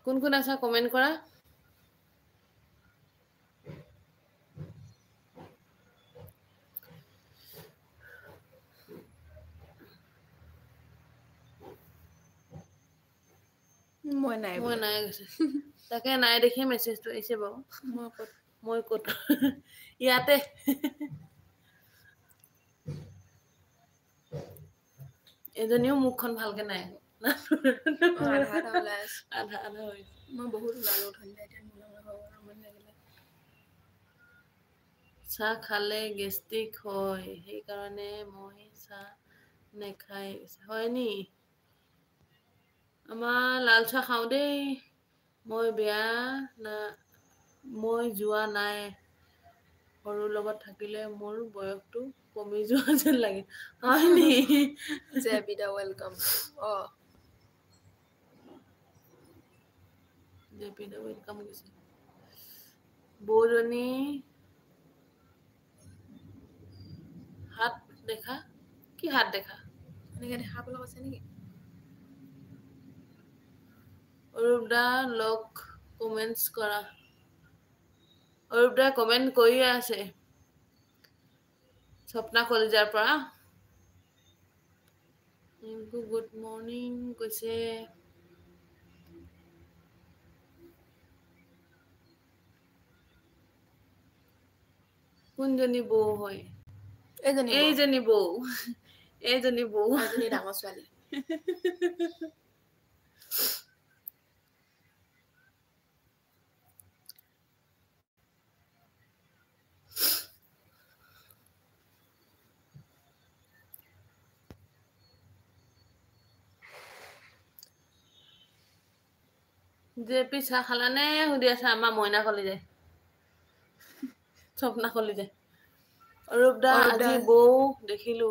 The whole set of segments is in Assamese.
কোন কোন আছা কমেন্ট কৰা মই নাই গৈছে তাকে নাই দেখি মেছেজটো আহিছে বাৰু মই কত ইয়াতে এজনীও মুখখন ভালকে নাই আধা ওলাই আছে আধা হৈ মই বহুত ওলালো ধন্যবাদ এতিয়া মন লাগিলে চাহ খালে গেষ্ট্ৰিক হয় সেইকাৰণে মই চাহ নেখাই হয় নি আমাৰ লাল চাহ খাওঁ দেই মই বেয়া না মই যোৱা নাই সৰুৰ লগত থাকিলে মোৰ বয়সটো কমি যোৱা যেন লাগে হয় নি জেবিদা ওয়েলকাম জেপিদা ওয়েলকাম গৈছে বৌজনী হাত দেখা কি হাত দেখা এনেকে দেখা বলক আছে নেকি অৰুপদা লক কমেন্টস কৰা অৰুপদা কমেন্ট কৰি আছে স্বপ্না কলিজাৰ পৰা গুড মৰ্নিং কৈছে কোনজনী বৌ হয় এইজনী বৌ এজনী ডাঙৰ ছোৱালী জেপি চাহ খালানে সুধি আছে আমাৰ মইনা কলিজাই স্বপ্না কলিজাই অৰুপদা আজি বৌ দেখিলো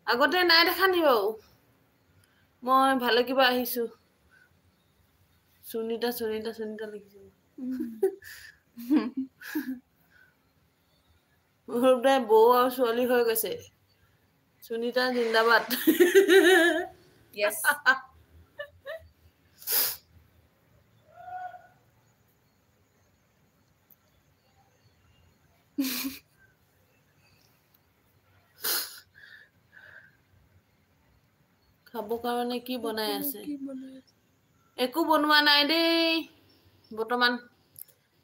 আগতে নাই দেখা নি বাৰু মই ভালে কিবা আহিছো সুনিতা লিখিছো অৰুপদাই বৌ আৰু ছোৱালী হৈ গৈছে সুনিতা জিন্দাবাদ yes খাব কাৰণে কি বনাই আছে একো বনোৱা নাই দেই বৰ্তমান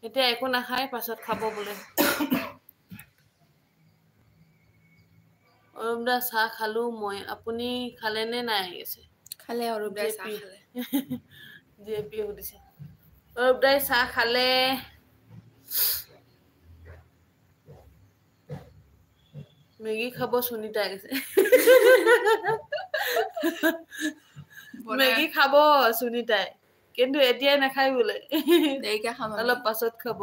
এতিয়া একো নাখায় পাছত খাব বোলে অৰুপদা চাহ খালো মই আপুনি খালে নে নাই আছে খালে অৰুপদাই চাহ খালে জেপি সুধিছে অৰুপদাই চাহ খালে মেগী খাব সুনিতাই কৈছে মেগী খাব সুনিতাই কিন্তু এতিয়াই নাখায় বোলে দেৰিকে খাম অলপ পাছত খাব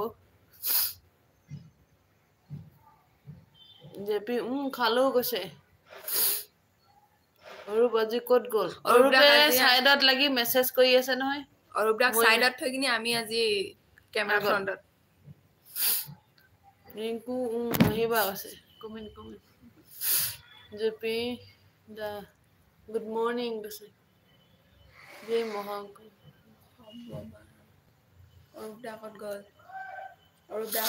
জেপি খালো কৈছে অৰুপ আজি ক'ত গ'ল অৰুপে সাইডত লাগি মেছেজ কৰি আছে নহয় অৰুপদাক সাইডত থৈ কিনি আমি আজি কেমেৰা ফ্ৰন্টত ৰিংকু আহিবা আছে কমেন্ট জেপি দা গুড মৰ্নিং কৈছে জয় মহাংক অৰুপদা ক'ত গ'ল অৰুপদা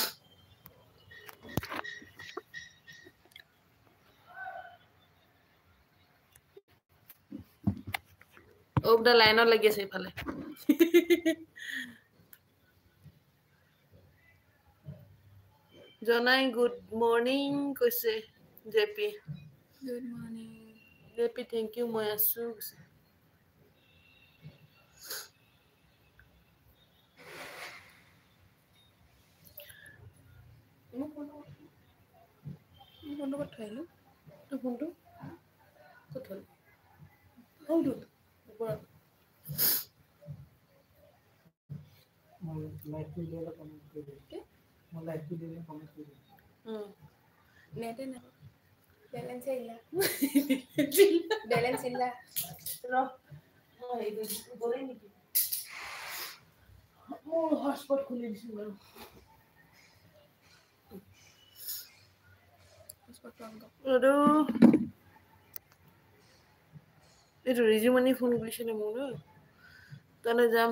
অৰুপদা লাইনত লাগি আছে ইফালে জনাই গুড মৰ্নিং কৈছে JP good morning JP thank you মই আছো মোক ফোনটো ক'ত থৈ আহিলো তোৰ ফোনটো ক'ত হ'ল হৌটো ওপৰত মই লাইভটো দিলে কমেন্ট কৰি দিম নেটে নাই বেলেঞ্চ ইল্লা বেলেঞ্চ ইল্লা ৰ মই গ'লে নেকি মোৰ হটস্পট খুলি দিছো বাৰু এইটো ৰিজুমণি ফোন কৰিছিলে মোৰ তালৈ যাম